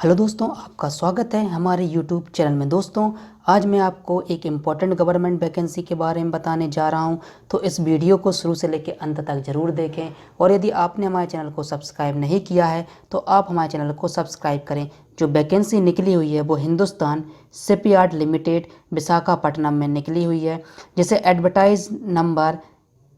Hello दोस्तों, आपका स्वागत है हमारे यूट्यूब चैनल में। दोस्तों, आज मैं आपको एक इम्पॉर्टेंट गवर्नमेंट वैकेंसी के बारे में बताने जा रहा हूं, तो इस वीडियो को शुरू से लेकर अंत तक ज़रूर देखें। और यदि आपने हमारे चैनल को सब्सक्राइब नहीं किया है तो आप हमारे चैनल को सब्सक्राइब करें। जो वैकेंसी निकली हुई है वो हिंदुस्तान शिपयार्ड लिमिटेड विशाखापट्टनम में निकली हुई है, जिसे एडवर्टाइज नंबर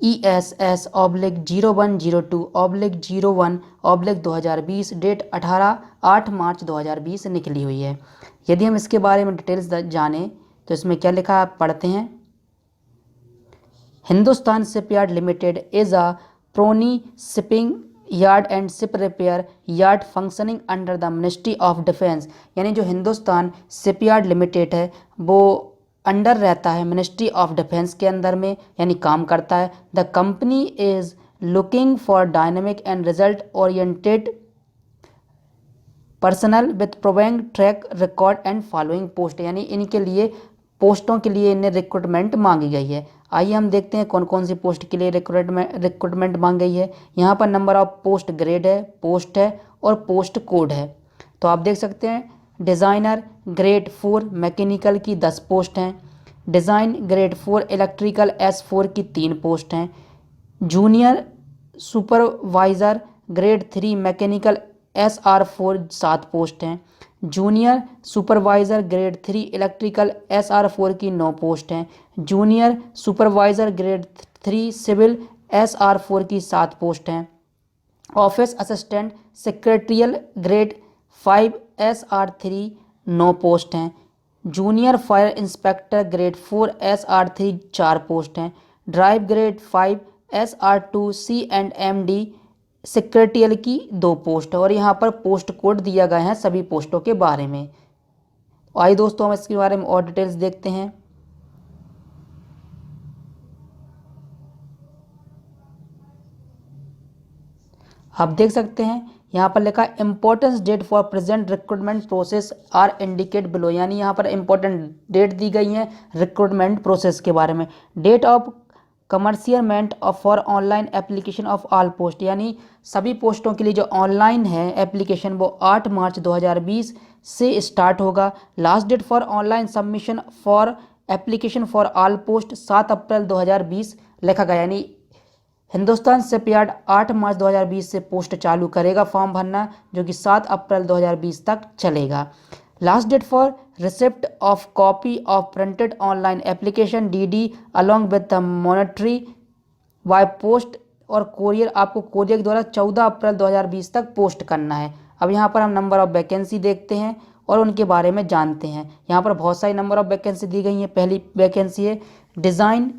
ESS/0102/01/2020, डेट 8 मार्च 2020 निकली हुई है। यदि हम इसके बारे में डिटेल्स जानें तो इसमें क्या लिखा है, आप पढ़ते हैं। Hindustan shipyard limited is a premier shipping yard and ship repair yard functioning under the ministry of defence. यानी जो हिंदुस्तान शिपयार्ड लिमिटेड है वो अंडर रहता है मिनिस्ट्री ऑफ डिफेंस के अंदर में, यानी काम करता है। The company is looking for dynamic and result oriented personnel with proven track record and following post. यानी इनके लिए पोस्टों के लिए इन्हें रिक्रूटमेंट मांगी गई है। आइए हम देखते हैं कौन कौन सी पोस्ट के लिए रिक्रूटमेंट मांगी गई है। यहाँ पर नंबर ऑफ पोस्ट ग्रेड है, पोस्ट है और पोस्ट कोड है। तो आप देख सकते हैं डिज़ाइनर ग्रेड 4 मैकेनिकल की 10 पोस्ट हैं। डिज़ाइन ग्रेड 4 इलेक्ट्रिकल S4 की 3 पोस्ट हैं। Junior supervisor grade 3 mechanical SR4 7 post हैं। Junior supervisor grade 3 electrical SR4 की 9 पोस्ट हैं। Junior supervisor grade 3 civil SR4 की 7 पोस्ट हैं। Office assistant secretarial grade 5 SR3 9 post हैं। Junior fire inspector grade 4 SR3 4 post हैं। Drive grade 5 SR2 C&MD secretarial की 2 post है। और यहाँ पर पोस्ट कोड दिया गया है सभी पोस्टों के बारे में। आइए दोस्तों, हम इसके बारे में और डिटेल्स देखते हैं। आप देख सकते हैं यहाँ पर लिखा है importance date for present recruitment process are indicate below. यानी यहाँ पर इम्पोर्टेंट डेट दी गई है रिक्रूटमेंट प्रोसेस के बारे में। Date of commencement for online application of all post. यानी सभी पोस्टों के लिए जो ऑनलाइन है एप्लीकेशन वो 8 मार्च 2020 से स्टार्ट होगा। Last date for online submission for application for all post 7 April 2020 लिखा गया। यानी हिंदुस्तान शिपयार्ड 8 मार्च 2020 से पोस्ट चालू करेगा फॉर्म भरना, जो कि 7 अप्रैल 2020 तक चलेगा। Last date for receipt of copy of printed online application DD along with the monetary by post और कोरियर। आपको कोरियर के द्वारा 14 अप्रैल 2020 तक पोस्ट करना है। अब यहाँ पर हम नंबर ऑफ वैकेंसी देखते हैं और उनके बारे में जानते हैं। यहाँ पर बहुत सारी नंबर ऑफ वैकेंसी दी गई हैं। पहली वैकेंसी है design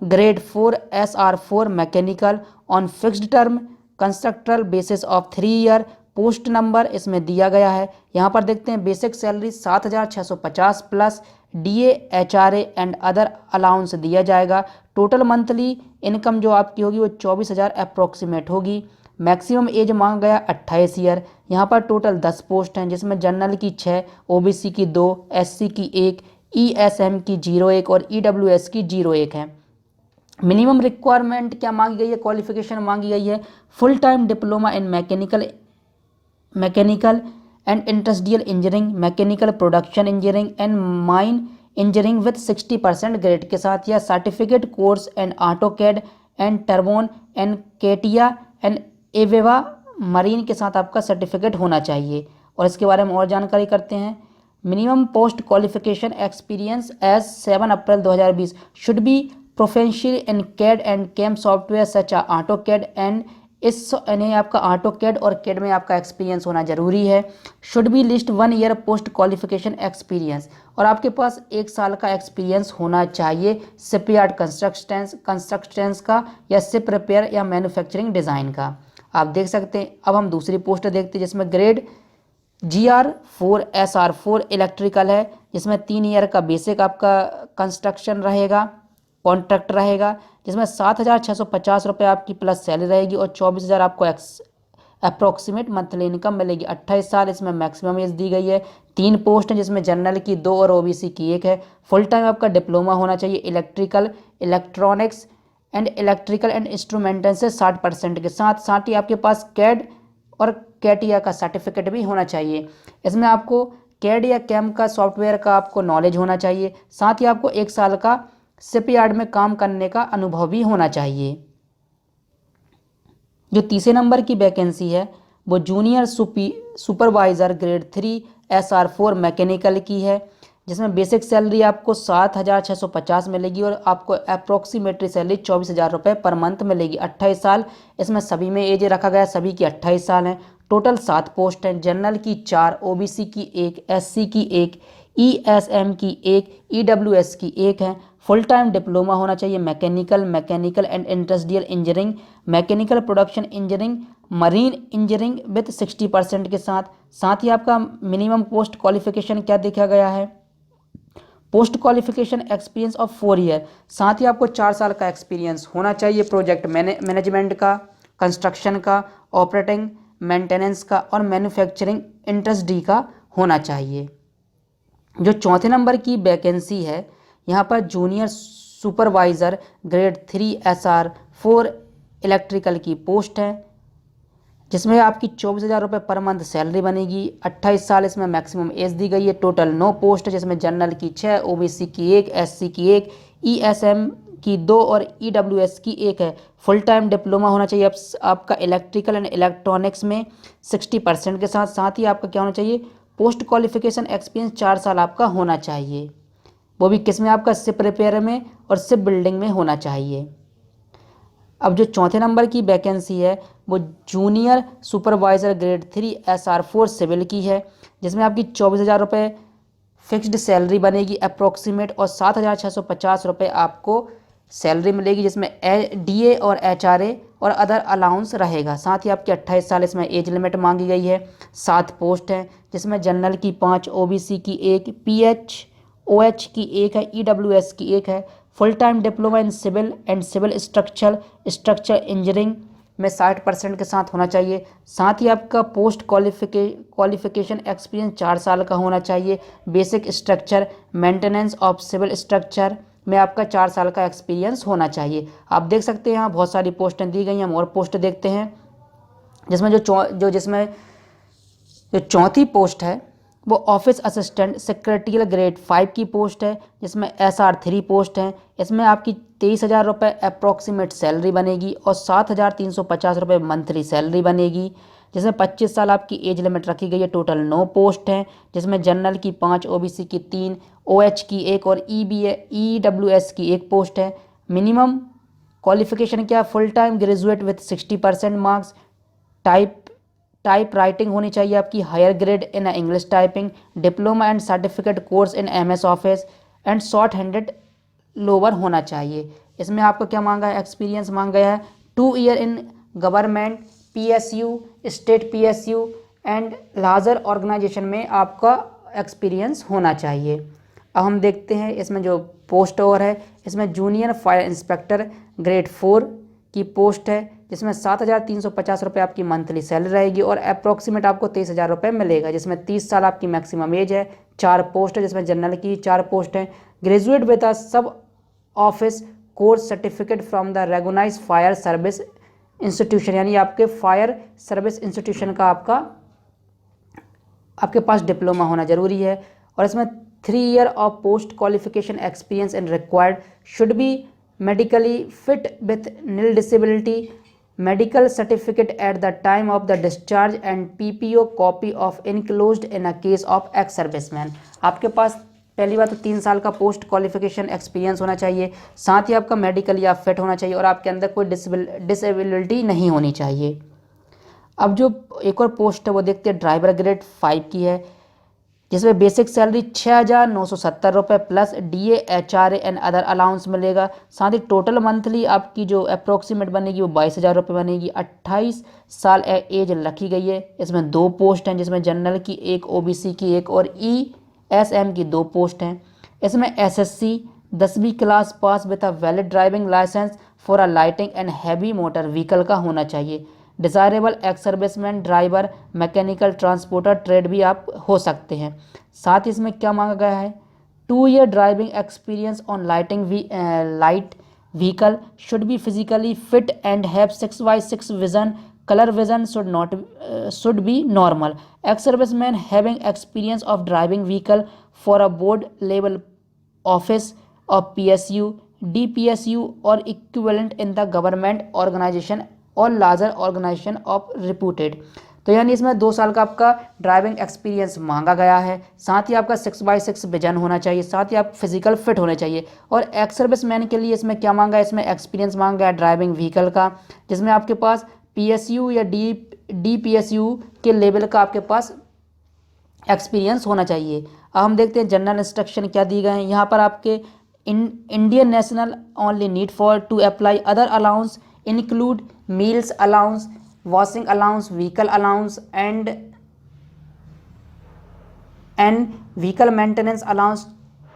grade 4 SR4 mechanical on fixed term contractual basis of 3 year. Post number इसमें दिया गया है। यहाँ पर देखते हैं basic salary 7,650 plus DA HRA and other allowance दिया जाएगा। टोटल मंथली इनकम जो आपकी होगी वो 24,000 अप्रॉक्सीमेट होगी। मैक्सिमम एज मांगा गया 28 ईयर। यहाँ पर टोटल 10 पोस्ट हैं, जिसमें जनरल की 6, OBC की 2, SC की 1, ESM की 01 और EWS की 01 है। मिनिमम रिक्वायरमेंट क्या मांगी गई है, क्वालिफिकेशन मांगी गई है full time diploma in mechanical and industrial engineering, mechanical production engineering and mine engineering with 60% grade के साथ, या certificate course and AutoCAD and Tribon and CATIA and AVEVA marine के साथ आपका सर्टिफिकेट होना चाहिए। और इसके बारे में और जानकारी करते हैं। Minimum post qualification experience as 7 April 2020 should be proficient in CAD and CAM software such AutoCAD and इस यानी आपका ऑटोकैड और कैड में आपका एक्सपीरियंस होना जरूरी है। Should be list 1 year post qualification experience, और आपके पास 1 साल का एक्सपीरियंस होना चाहिए शिपयार्ड कंस्ट्रक्शंस का, या शिप रिपेयर या मैन्युफैक्चरिंग डिज़ाइन का। आप देख सकते हैं। अब हम दूसरी पोस्ट देखते हैं, जिसमें ग्रेड GR4 SR4 इलेक्ट्रिकल है, जिसमें 3 ईयर का बेसिक आपका कंस्ट्रक्शन रहेगा, कॉन्ट्रैक्ट रहेगा, जिसमें 7,650 रुपये आपकी प्लस सैलरी रहेगी और 24,000 आपको अप्रॉक्सीमेट मंथली इनकम मिलेगी। 28 साल इसमें मैक्सिमम एज दी गई है। 3 पोस्ट हैं, जिसमें जनरल की 2 और OBC की 1 है। फुल टाइम आपका डिप्लोमा होना चाहिए electrical electronics and electrical and instrumentation से 60% के साथ ही आपके पास कैड और कैट या का सर्टिफिकेट भी होना चाहिए। इसमें आपको कैड या कैम का सॉफ्टवेयर का आपको नॉलेज होना चाहिए। साथ ही आपको 1 साल का शिपयार्ड में काम करने का अनुभव भी होना चाहिए। जो तीसरे नंबर की वैकेंसी है वो junior supervisor grade 3 SR4 mechanical की है, जिसमें बेसिक सैलरी आपको 7,650 मिलेगी और आपको अप्रोक्सीमेटरी सैलरी 24,000 रुपये पर मंथ मिलेगी। 28 साल इसमें सभी में एज रखा गया, सभी की 28 साल हैं। टोटल 7 पोस्ट हैं, जनरल की 4, OBC की 1, SC की 1, ESM की 1, EWS की 1 है। फुल टाइम डिप्लोमा होना चाहिए mechanical and industrial engineering, mechanical production engineering, marine engineering with 60% के साथ ही आपका मिनिमम पोस्ट क्वालिफिकेशन क्या देखा गया है, post qualification experience of 4 year. साथ ही आपको 4 साल का एक्सपीरियंस होना चाहिए प्रोजेक्ट मैनेजमेंट का, कंस्ट्रक्शन का, ऑपरेटिंग मेंटेनेंस का और मैन्युफैक्चरिंग इंडस्ट्री का होना चाहिए। जो चौथे नंबर की वैकेंसी है यहाँ पर junior supervisor grade 3 SR4 electrical की पोस्ट है, जिसमें आपकी 24,000 रुपये पर मंथ सैलरी बनेगी। 28 साल इसमें मैक्सिमम एज दी गई है। टोटल 9 पोस्ट है, जिसमें जनरल की 6, OBC की 1, SC की 1, ESM की 2 और EWS की 1 है। फुल टाइम डिप्लोमा होना चाहिए आपका इलेक्ट्रिकल एंड इलेक्ट्रॉनिक्स में 60% के साथ ही आपका क्या होना चाहिए, पोस्ट क्वालिफिकेशन एक्सपीरियंस 4 साल आपका होना चाहिए, वो भी किस में, आपका शिप रिपेयर में और शिप बिल्डिंग में होना चाहिए। अब जो चौथे नंबर की वैकेंसी है वो junior supervisor grade 3 SR4 civil की है, जिसमें आपकी 24,000 रुपये फिक्स्ड सैलरी बनेगी अप्रोक्सीमेट और 7,650 रुपये आपको सैलरी मिलेगी, जिसमें DA और HRA और अदर अलाउंस रहेगा। साथ ही आपकी 28 साल इसमें एज लिमिट मांगी गई है। 7 पोस्ट हैं, जिसमें जनरल की 5, OBC की 1, PHOH की 1 है, EWS की 1 है। Full time diploma in civil and civil structure engineering में 60% के साथ होना चाहिए। साथ ही आपका पोस्ट क्वालिफिकेशन एक्सपीरियंस 4 साल का होना चाहिए। Basic structure maintenance of civil structure में आपका 4 साल का एक्सपीरियंस होना चाहिए। आप देख सकते हैं यहाँ बहुत सारी पोस्टें दी गई हैं। हम और पोस्ट देखते हैं, जिसमें जो चौथी पोस्ट है वो ऑफिस असिस्टेंट सेक्रेटरियल ग्रेड 5 की पोस्ट है, जिसमें SR3 पोस्ट है। इसमें आपकी 23,000 रुपये अप्रॉक्सीमेट सैलरी बनेगी और 7,350 रुपये मंथली सैलरी बनेगी, जिसमें 25 साल आपकी एज लिमिट रखी गई है। टोटल 9 पोस्ट हैं, जिसमें जनरल की 5, OBC की 3, OH की 1 और EWS की 1 पोस्ट है। मिनिमम क्वालिफिकेशन क्या, full time graduate with 60% marks, type writing होनी चाहिए आपकी higher grade in English typing, diploma and certificate course in MS office and short handed lower होना चाहिए। इसमें आपको क्या मांगा है, एक्सपीरियंस मांगा गया है 2 year in government PSU, state PSU and larger organisation में आपका एक्सपीरियंस होना चाहिए। अब हम देखते हैं इसमें जो पोस्ट और है, इसमें जूनियर फायर इंस्पेक्टर ग्रेड 4 की पोस्ट है, जिसमें 7,350 रुपये आपकी मंथली सैलरी रहेगी और अप्रॉक्सीमेट आपको 23,000 रुपये मिलेगा, जिसमें 30 साल आपकी मैक्सिमम एज है। 4 पोस्ट है, जिसमें जनरल की 4 पोस्ट हैं। Graduate with a sub office course certificate from the recognised fire service institution, यानी आपके फायर सर्विस इंस्टीट्यूशन का आपके पास डिप्लोमा होना जरूरी है। और इसमें 3 year of post qualification experience and required should be medically fit with nil disability, medical certificate at the time of the discharge and PPO copy of enclosed in a case of ex serviceman। आपके पास पहली बात तो 3 साल का post qualification experience होना चाहिए, साथ ही आपका मेडिकल या फिट होना चाहिए और आपके अंदर कोई डिसेबिलिटी नहीं होनी चाहिए। अब जो एक और पोस्ट है वो देखते हैं, ड्राइवर ग्रेड 5 की है, जिसमें बेसिक सैलरी 6,970 रुपये plus DA HRA and other allowance मिलेगा। साथ ही टोटल मंथली आपकी जो अप्रोक्सीमेट बनेगी वो 22,000 रुपये बनेगी। 28 साल एज रखी गई है। इसमें 2 पोस्ट हैं, जिसमें जनरल की 1, OBC की 1 और ESM की 2 पोस्ट हैं। इसमें SSC 10वीं class pass with a valid driving licence for a lighting and heavy motor vehicle का होना चाहिए। Desirable ex serviceman, driver, mechanical, transporter trade भी आप हो सकते हैं। साथ ही इसमें क्या मांगा गया है, 2 year driving experience on light vehicle, should be physically fit and have 6x6 vision, color vision should be normal. Ex-serviceman having experience of driving vehicle for a board level office of PSU, DPSU or equivalent in the government organization or larger organization of reputed. तो यानी इसमें 2 साल का आपका driving experience मांगा गया है, साथ ही आपका 6x6 विजन होना चाहिए, साथ ही आप फिजिकल फिट होने चाहिए। और एक्स सर्विस मैन के लिए इसमें क्या मांगा है, इसमें एक्सपीरियंस मांगा गया ड्राइविंग व्हीकल का, जिसमें आपके पास PSU या DPSU के लेवल का आपके पास एक्सपीरियंस होना चाहिए। अब हम देखते हैं जनरल इंस्ट्रक्शन क्या दी गए हैं। यहाँ पर आपके Indian national only need for to apply other allowance include meals allowance, washing allowance, vehicle allowance and vehicle maintenance allowance,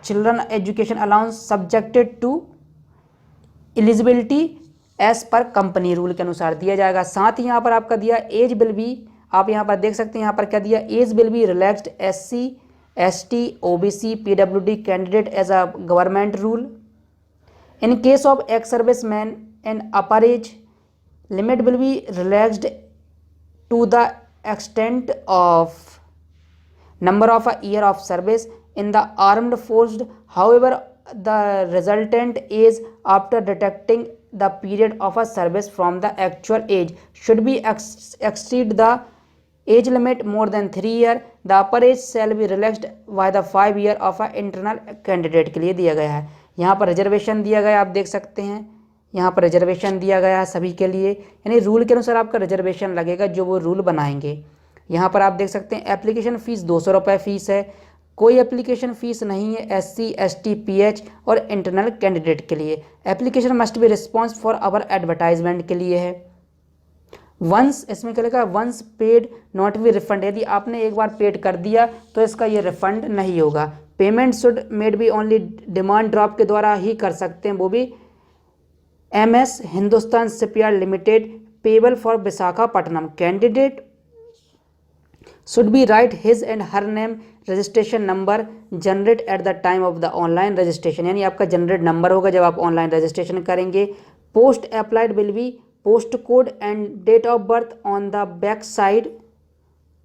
children education allowance subjected to eligibility as per company rule के अनुसार दिया जाएगा। साथ ही यहाँ पर आपका दिया एज बिल भी, आप यहाँ पर देख सकते हैं यहाँ पर क्या दिया, एज बिल भी relaxed SC ST OBC PWD candidate age a government rule. In case of ex service man and upper age limit will be relaxed to the extent of number of a year of service in the armed forces. However, the resultant age after detecting the period of a service from the actual age should be exceed the age limit more than 3 years. The upper age shall be relaxed by the 5 year of a internal candidate के लिए दिया गया है। यहाँ पर reservation दिया गया, आप देख सकते हैं यहाँ पर रिजर्वेशन दिया गया है सभी के लिए, यानी रूल के अनुसार आपका रिजर्वेशन लगेगा जो वो रूल बनाएंगे। यहाँ पर आप देख सकते हैं एप्लीकेशन फ़ीस 200 रुपये फ़ीस है, कोई एप्लीकेशन फ़ीस नहीं है SC ST PH और इंटरनल कैंडिडेट के लिए। Application must be response for our advertisement के लिए है। वंस, इसमें क्या लिखा, once paid not be refund, यदि आपने एक बार पेड कर दिया तो इसका ये रिफंड नहीं होगा। Payment should made be only demand draft के द्वारा ही कर सकते हैं, वो भी MS Hindustan shipyard limited payable for Visakhapatnam. Candidate should be write his and her name registration number generate at the time of the online registration, यानी आपका जनरेट नंबर होगा जब आप ऑनलाइन रजिस्ट्रेशन करेंगे। Post applied will be post code and date of birth on the back side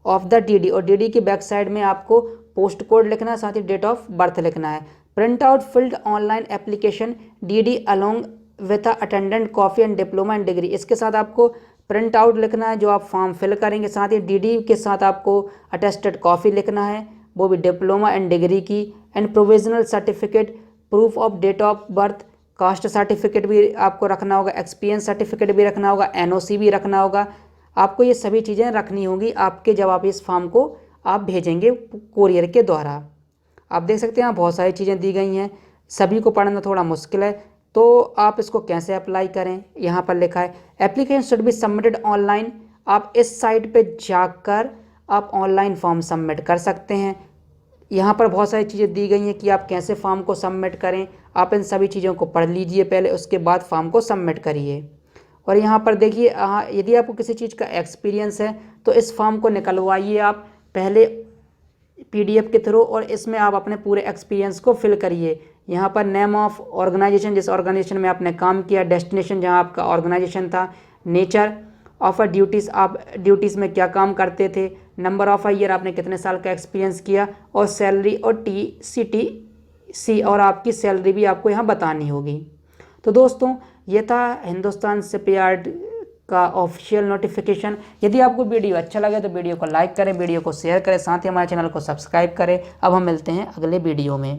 of the DD, और DD की back side में आपको पोस्ट कोड लिखना है, साथ ही डेट ऑफ बर्थ लिखना है। Print out field online application DD along with attendant copy and diploma and degree, इसके साथ आपको प्रिंट आउट लिखना है जो आप फॉर्म फिल करेंगे, साथ ही DD के साथ आपको अटेस्टेड कॉपी लिखना है, वो भी डिप्लोमा एंड डिग्री की, and provisional certificate, proof of date of birth, caste certificate भी आपको रखना होगा, एक्सपीरियंस सर्टिफिकेट भी रखना होगा, NOC भी रखना होगा। आपको ये सभी चीज़ें रखनी होंगी आपके जब आप इस फॉर्म को आप भेजेंगे कोरियर के द्वारा। आप देख सकते हैं यहाँ बहुत सारी चीज़ें दी गई हैं, सभी को पढ़ना थोड़ा मुश्किल है, तो आप इसको कैसे अप्लाई करें। यहाँ पर लिखा है application should be submitted online, आप इस साइट पे जाकर आप ऑनलाइन फॉर्म सबमिट कर सकते हैं। यहाँ पर बहुत सारी चीज़ें दी गई हैं कि आप कैसे फॉर्म को सबमिट करें, आप इन सभी चीज़ों को पढ़ लीजिए पहले, उसके बाद फॉर्म को सबमिट करिए। और यहाँ पर देखिए यदि आपको किसी चीज़ का एक्सपीरियंस है तो इस फॉर्म को निकलवाइए आप पहले PDF के थ्रू, और इसमें आप अपने पूरे एक्सपीरियंस को फिल करिए। यहाँ पर नेम ऑफ ऑर्गेनाइजेशन, जिस ऑर्गेनाइजेशन में आपने काम किया, डेस्टिनेशन जहाँ आपका ऑर्गेनाइजेशन था, नेचर ऑफ अ ड्यूटीज़, आप ड्यूटीज़ में क्या काम करते थे, नंबर ऑफ अ ईयर आपने कितने साल का एक्सपीरियंस किया, और सैलरी और TCTC और आपकी सैलरी भी आपको यहाँ बतानी होगी। तो दोस्तों ये था हिंदुस्तान शिपयार्ड का ऑफिशियल नोटिफिकेशन। यदि आपको वीडियो अच्छा लगे तो वीडियो को लाइक करें, वीडियो को शेयर करें, साथ ही हमारे चैनल को सब्सक्राइब करें। अब हम मिलते हैं अगले वीडियो में।